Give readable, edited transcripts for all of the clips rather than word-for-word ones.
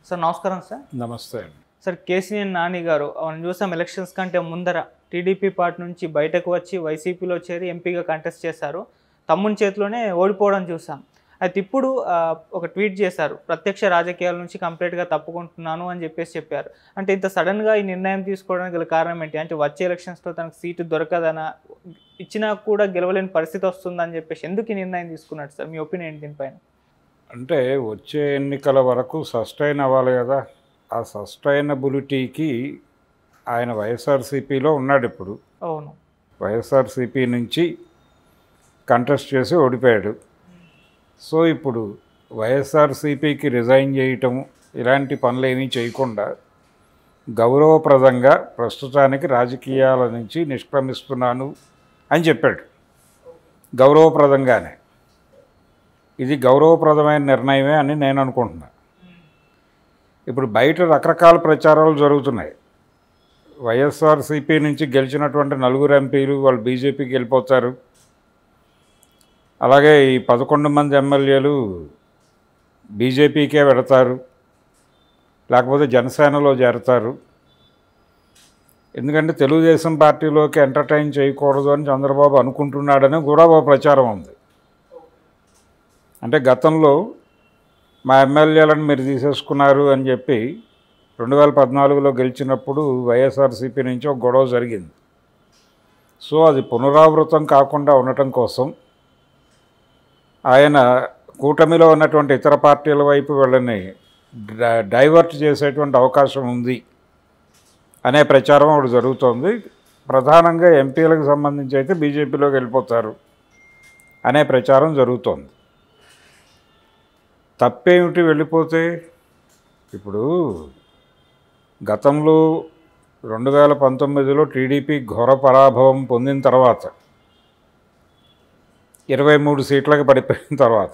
Sir నమస్కారం sir. నమస్తే అండి. సార్ కేసీఆర్ నాని గారు మనం చూసాం ఎలక్షన్స్ కంటే ముందర టీడీపీ పార్టీ నుంచి బయటకు వచ్చి వైసీపీలో చేరి ఎంపీగా కంటెస్ట్ చేశారు. తమ్ముని చేతిలోనే ఓడిపోవడం చూసాం. అయితే ఇప్పుడు ఒక ట్వీట్ చేశారు, ప్రత్యక్ష రాజకీయాల నుంచి కంప్లీట్గా తప్పుకుంటున్నాను అని చెప్పారు. అంటే ఇంత సడన్గా ఈ నిర్ణయం తీసుకోవడానికి గల కారణం ఏంటి? అంటే వచ్చే ఎలక్షన్స్లో తనకు సీటు దొరకదనా, ఇచ్చినా కూడా గెలవలేని పరిస్థితి వస్తుందని చెప్పేసి ఎందుకు ఈ నిర్ణయం తీసుకున్నాడు సార్? మీ ఒపీనియన్ దీనిపైన? అంటే వచ్చే ఎన్నికల వరకు సస్టైన్ అవ్వాలి కదా. ఆ సస్టైనబిలిటీకి ఆయన వైఎస్ఆర్సీపీలో ఉన్నాడు. ఇప్పుడు అవును, వైఎస్ఆర్సీపీ నుంచి కంటెస్ట్ చేసి ఓడిపోయాడు. సో ఇప్పుడు వైఎస్ఆర్సీపీకి రిజైన్ చేయటం ఇలాంటి పనులు ఏమీ చేయకుండా గౌరవప్రదంగా ప్రస్తుతానికి రాజకీయాల నుంచి నిష్క్రమిస్తున్నాను అని చెప్పాడు. గౌరవప్రదంగానే. ఇది గౌరవప్రదమైన నిర్ణయమే అని నేను అనుకుంటున్నాను. ఇప్పుడు బయట రకరకాల ప్రచారాలు జరుగుతున్నాయి. వైఎస్ఆర్సీపీ నుంచి గెలిచినటువంటి 4 ఎంపీలు వాళ్ళు బీజేపీకి వెళ్ళిపోతారు, అలాగే ఈ 11 మంది ఎమ్మెల్యేలు బీజేపీకే పెడతారు, లేకపోతే జనసేనలో చేరతారు. ఎందుకంటే తెలుగుదేశం పార్టీలోకి ఎంటర్టైన్ చేయకూడదు అని చంద్రబాబు అనుకుంటున్నాడని కూడా ఒక ప్రచారం ఉంది. అంటే గతంలో మా ఎమ్మెల్యేలను మీరు తీసేసుకున్నారు అని చెప్పి 2014లో గెలిచినప్పుడు వైఎస్ఆర్సీపీ నుంచి ఒక గొడవ జరిగింది. సో అది పునరావృతం కాకుండా ఉండటం కోసం ఆయన కూటమిలో ఉన్నటువంటి ఇతర పార్టీల వైపు వీళ్ళని డైవర్ట్ చేసేటువంటి అవకాశం ఉంది అనే ప్రచారం ఒకటి జరుగుతోంది. ప్రధానంగా ఎంపీలకు సంబంధించి అయితే బీజేపీలోకి వెళ్ళిపోతారు అనే ప్రచారం జరుగుతోంది. తప్పేమిటి వెళ్ళిపోతే? ఇప్పుడు గతంలో 2019లో టీడీపీ ఘోర పరాభవం పొందిన తర్వాత 23 సీట్లకు పడిపోయిన తర్వాత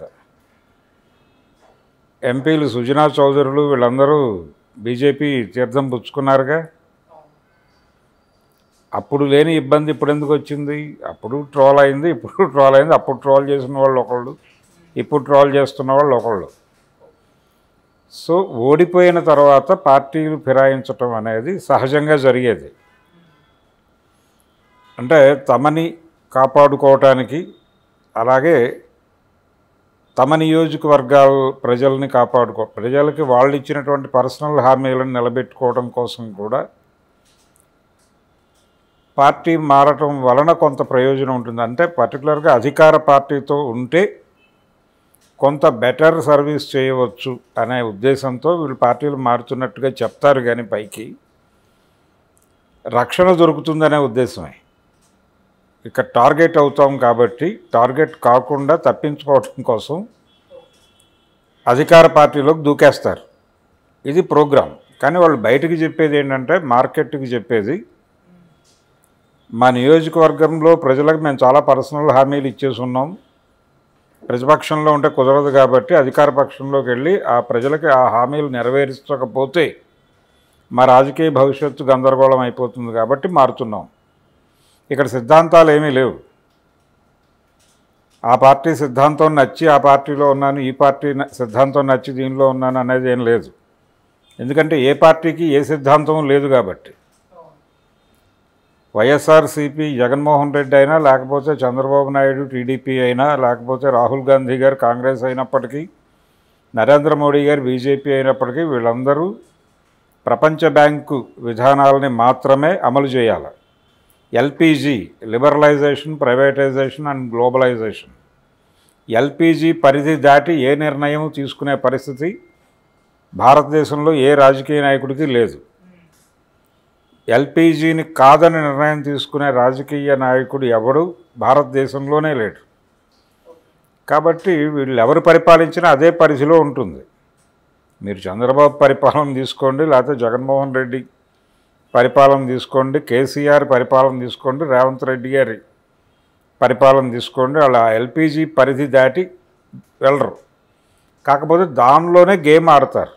ఎంపీలు సుజనా చౌదరులు వీళ్ళందరూ బీజేపీ తీర్థం పుచ్చుకున్నారుగా. అప్పుడు లేని ఇబ్బంది ఇప్పుడు ఎందుకు వచ్చింది? అప్పుడు ట్రోల్ అయింది, ఇప్పుడు ట్రోల్ అయింది. అప్పుడు ట్రోల్ చేసిన వాళ్ళు ఒకళ్ళు, ఇప్పుడు ట్రోల్ చేస్తున్న వాళ్ళు ఒకళ్ళు. సో ఓడిపోయిన తర్వాత పార్టీలు ఫిరాయించటం అనేది సహజంగా జరిగేది. అంటే తమని కాపాడుకోవటానికి, అలాగే తమ నియోజకవర్గాల ప్రజల్ని ప్రజలకి వాళ్ళు ఇచ్చినటువంటి పర్సనల్ హామీలను నిలబెట్టుకోవడం కోసం కూడా పార్టీ మారటం వలన కొంత ప్రయోజనం ఉంటుంది. అంటే పర్టికులర్గా అధికార పార్టీతో ఉంటే కొంత బెటర్ సర్వీస్ చేయవచ్చు అనే ఉద్దేశంతో వీళ్ళు పార్టీలు మారుతున్నట్టుగా చెప్తారు. కానీ పైకి రక్షణ దొరుకుతుందనే ఉద్దేశమే. ఇక్కడ టార్గెట్ అవుతాం కాబట్టి టార్గెట్ కాకుండా తప్పించుకోవటం కోసం అధికార పార్టీలోకి దూకేస్తారు. ఇది ప్రోగ్రాం. కానీ వాళ్ళు బయటికి చెప్పేది ఏంటంటే, మార్కెట్కి చెప్పేది, మా నియోజకవర్గంలో ప్రజలకు మేము చాలా పర్సనల్ హామీలు ఇచ్చేసి ఉన్నాం, ప్రతిపక్షంలో ఉంటే కుదరదు కాబట్టి అధికార పక్షంలోకి వెళ్ళి ఆ ప్రజలకి ఆ హామీలు నెరవేర్చకపోతే మా రాజకీయ భవిష్యత్తు గందరగోళం అయిపోతుంది కాబట్టి మారుతున్నాం. ఇక్కడ సిద్ధాంతాలు ఏమీ లేవు. ఆ పార్టీ సిద్ధాంతం నచ్చి ఆ పార్టీలో ఉన్నాను, ఈ పార్టీ సిద్ధాంతం నచ్చి దీనిలో ఉన్నాను అనేది ఏం లేదు. ఎందుకంటే ఏ పార్టీకి ఏ సిద్ధాంతం లేదు కాబట్టి. వైఎస్ఆర్సీపీ జగన్మోహన్ రెడ్డి అయినా, లేకపోతే చంద్రబాబు నాయుడు టీడీపీ అయినా, లేకపోతే రాహుల్ గాంధీ గారు కాంగ్రెస్ అయినప్పటికీ, నరేంద్ర మోడీ గారు బీజేపీ అయినప్పటికీ వీళ్ళందరూ ప్రపంచ బ్యాంకు విధానాలని మాత్రమే అమలు చేయాలి. LPG liberalisation, privatisation and globalisation. LPG పరిధి దాటి ఏ నిర్ణయం తీసుకునే పరిస్థితి భారతదేశంలో ఏ రాజకీయ నాయకుడికి లేదు. ఎల్పీజీని కాదని నిర్ణయం తీసుకునే రాజకీయ నాయకుడు ఎవడు భారతదేశంలోనే లేడు. కాబట్టి వీళ్ళు ఎవరు పరిపాలించినా అదే పరిధిలో ఉంటుంది. మీరు చంద్రబాబు పరిపాలన తీసుకోండి, లేకపోతే జగన్మోహన్ రెడ్డి పరిపాలన తీసుకోండి, కేసీఆర్ పరిపాలన తీసుకోండి, రేవంత్ రెడ్డి గారి పరిపాలన తీసుకోండి, వాళ్ళ ఎల్పీజీ పరిధి దాటి వెళ్ళరు. కాకపోతే దానిలోనే గేమ్ ఆడతారు,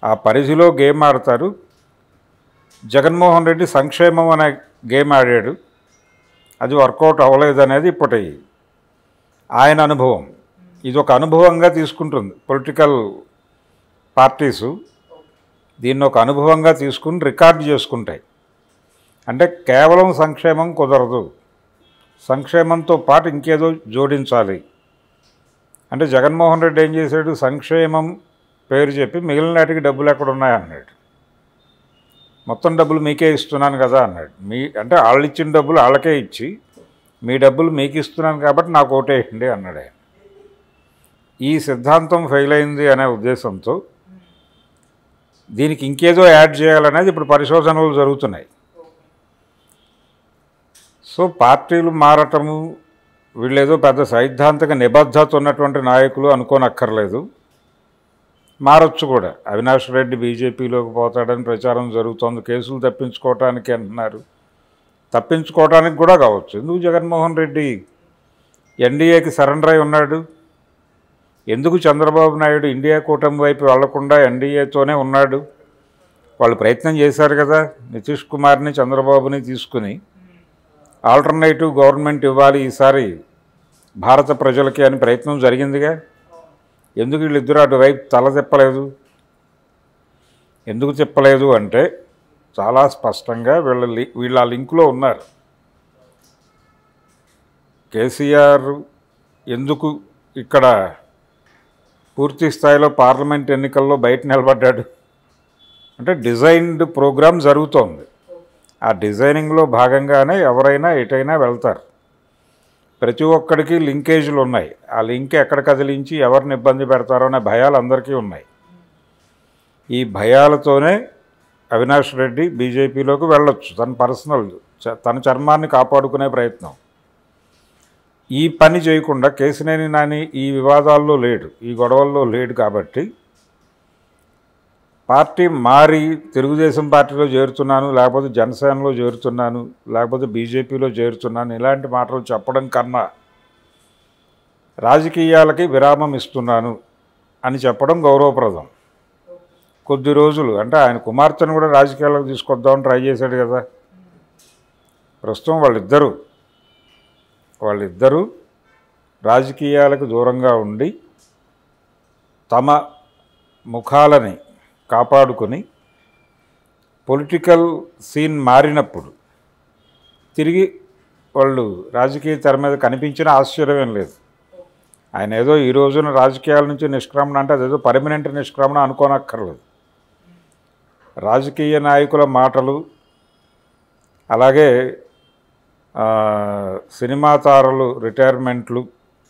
ఆ పరిధిలో గేమ్ ఆడతారు. జగన్మోహన్ రెడ్డి సంక్షేమం అనే గేమ్ ఆడాడు, అది వర్కౌట్ అవ్వలేదు అనేది ఇప్పటి ఆయన అనుభవం. ఇది ఒక అనుభవంగా తీసుకుంటుంది పొలిటికల్ పార్టీసు దీన్ని ఒక అనుభవంగా తీసుకుని రికార్డు చేసుకుంటాయి. అంటే కేవలం సంక్షేమం కుదరదు, సంక్షేమంతో పాటు ఇంకేదో జోడించాలి. అంటే జగన్మోహన్ రెడ్డి ఏం చేశాడు, సంక్షేమం పేరు చెప్పి మిగిలిన నాటికి డబ్బులు ఎక్కడ ఉన్నాయన్నాడు. మొత్తం డబ్బులు మీకే ఇస్తున్నాను కదా అన్నాడు. అంటే వాళ్ళు ఇచ్చిన డబ్బులు వాళ్ళకే ఇచ్చి మీ డబ్బులు మీకు ఇస్తున్నాను కాబట్టి నాకు ఓటేయండి అన్నాడు ఆయన. ఈ సిద్ధాంతం ఫెయిల్ అయింది అనే ఉద్దేశంతో దీనికి ఇంకేదో యాడ్ చేయాలనేది ఇప్పుడు పరిశోధనలు జరుగుతున్నాయి. సో పార్టీలు మారటము, వీళ్ళేదో పెద్ద సైద్ధాంతిక నిబద్ధత ఉన్నటువంటి నాయకులు అనుకోనక్కర్లేదు, మారొచ్చు కూడా. అవినాష్ రెడ్డి బీజేపీలోకి పోతాడని ప్రచారం జరుగుతోంది, కేసులు తప్పించుకోవటానికి అంటున్నారు. తప్పించుకోవటానికి కూడా కావచ్చు. ఎందుకు జగన్మోహన్ రెడ్డి ఎన్డీఏకి సరెండర్ అయి ఉన్నాడు? ఎందుకు చంద్రబాబు నాయుడు ఇండియా కూటమి వైపు వెళ్లకుండా ఎన్డీఏతోనే ఉన్నాడు? వాళ్ళు ప్రయత్నం చేశారు కదా, నితీష్ కుమార్ని చంద్రబాబుని తీసుకుని ఆల్టర్నేటివ్ గవర్నమెంట్ ఇవ్వాలి ఈసారి భారత ప్రజలకి అని ప్రయత్నం జరిగిందిగా. ఎందుకు వీళ్ళిద్దరూ అటువైపు తల తిప్పలేదు? ఎందుకు తిప్పలేదు అంటే చాలా స్పష్టంగా వీళ్ళ లింకులో ఉన్నారు. కేసీఆర్ ఎందుకు ఇక్కడ పూర్తి స్థాయిలో పార్లమెంట్ ఎన్నికల్లో బయట నిలబడ్డాడు అంటే డిజైన్డ్ ప్రోగ్రామ్ జరుగుతోంది. ఆ డిజైనింగ్లో భాగంగానే ఎవరైనా ఎటైనా వెళ్తారు. ప్రతి ఒక్కడికి లింకేజీలు ఉన్నాయి. ఆ లింక్ ఎక్కడ కదిలించి ఎవరిని ఇబ్బంది పెడతారో అనే భయాలు అందరికీ ఉన్నాయి. ఈ భయాలతోనే అవినాష్ రెడ్డి బీజేపీలోకి వెళ్ళొచ్చు. తన పర్సనల్ తన చర్మాన్ని కాపాడుకునే ప్రయత్నం. ఈ పని చేయకుండా కేసినేని నాని ఈ వివాదాల్లో లేడు, ఈ గొడవల్లో లేడు. కాబట్టి పార్టీ మారి తెలుగుదేశం పార్టీలో చేరుతున్నాను, లేకపోతే జనసేనలో చేరుతున్నాను, లేకపోతే బీజేపీలో చేరుతున్నాను ఇలాంటి మాటలు చెప్పడం కన్నా రాజకీయాలకి విరామం ఇస్తున్నాను అని చెప్పడం గౌరవప్రదం. కొద్ది రోజులు అంటే ఆయన కుమార్తెను కూడా రాజకీయాలకు తీసుకొద్దామని ట్రై చేశాడు కదా. ప్రస్తుతం వాళ్ళిద్దరూ రాజకీయాలకు దూరంగా ఉండి తమ ముఖాలని కాపాడుకొని పొలిటికల్ సీన్ మారినప్పుడు తిరిగి వాళ్ళు రాజకీయ తెర మీద కనిపించిన ఆశ్చర్యం లేదు. ఆయన ఏదో ఈ రోజున రాజకీయాల నుంచి నిష్క్రమణ అంటే అదేదో పర్మనెంట్ నిష్క్రమణ అనుకోనక్కర్లేదు. రాజకీయ నాయకుల మాటలు, అలాగే సినిమా తారలు రిటైర్మెంట్లు,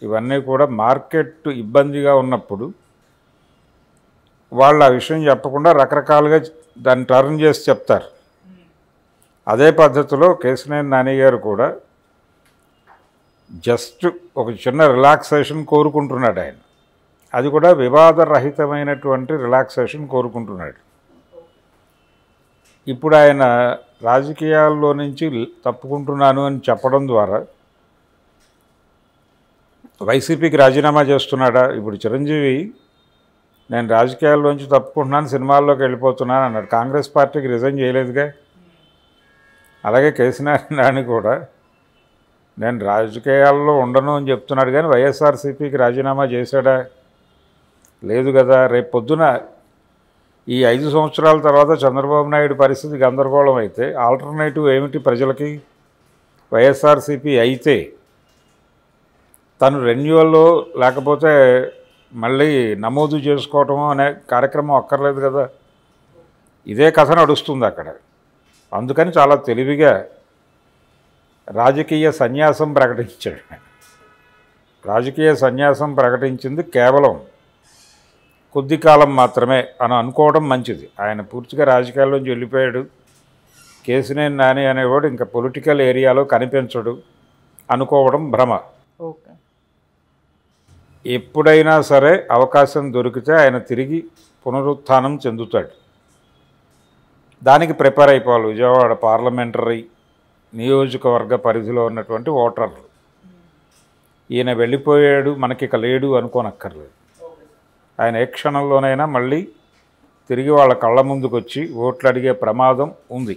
ఇవన్నీ కూడా మార్కెట్ ఇబ్బందిగా ఉన్నప్పుడు వాళ్ళు ఆ విషయం చెప్పకుండా రకరకాలుగా దాన్ని టర్న్ చేసి చెప్తారు. అదే పద్ధతిలో కేసినేని నాని గారు కూడా జస్ట్ ఒక చిన్న రిలాక్సేషన్ కోరుకుంటున్నాడు ఆయన. అది కూడా వివాదరహితమైనటువంటి రిలాక్సేషన్ కోరుకుంటున్నాడు. ఇప్పుడు ఆయన రాజకీయాల్లో నుంచి తప్పుకుంటున్నాను అని చెప్పడం ద్వారా వైసీపీకి రాజీనామా చేస్తున్నాడా? ఇప్పుడు చిరంజీవి నేను రాజకీయాల్లోంచి తప్పుకుంటున్నాను, సినిమాల్లోకి వెళ్ళిపోతున్నాను అన్నాడు. కాంగ్రెస్ పార్టీకి రిజైన్ చేయలేదుగా. అలాగే కేసినేని నాని కూడా నేను రాజకీయాల్లో ఉండను అని చెప్తున్నాడు, కానీ వైఎస్ఆర్సీపీకి రాజీనామా చేశాడా? లేదు కదా. రేపు పొద్దున ఈ 5 సంవత్సరాల తర్వాత చంద్రబాబు నాయుడు పరిస్థితి గందరగోళం అయితే ఆల్టర్నేటివ్ ఏమిటి ప్రజలకి? వైఎస్ఆర్సీపీ అయితే తను రెన్యువల్లో లేకపోతే మళ్ళీ నమోదు చేసుకోవటం అనే కార్యక్రమం అక్కర్లేదు కదా. ఇదే కథ నడుస్తుంది అక్కడ. అందుకని చాలా తెలివిగా రాజకీయ సన్యాసం ప్రకటించాడు. రాజకీయ సన్యాసం ప్రకటించింది కేవలం కొద్ది కాలం మాత్రమే అని అనుకోవడం మంచిది. ఆయన పూర్తిగా రాజకీయాల్లోంచి వెళ్ళిపోయాడు. కేసినేని నాని అనేవాడు ఇంకా పొలిటికల్ ఏరియాలో కనిపించడు అనుకోవడం భ్రమ. ఓకే. ఎప్పుడైనా సరే అవకాశం దొరికితే ఆయన తిరిగి పునరుత్థానం చెందుతాడు. దానికి ప్రిపేర్ అయిపోవాలి విజయవాడ పార్లమెంటరీ నియోజకవర్గ పరిధిలో ఉన్నటువంటి ఓటర్లు. ఈయన వెళ్ళిపోయాడు మనకి ఇక లేడు అనుకోనక్కర్లేదు. ఆయన ఏ క్షణంలోనైనా మళ్ళీ తిరిగి వాళ్ళ కళ్ళ ముందుకు వచ్చి ఓట్లు అడిగే ప్రమాదం ఉంది.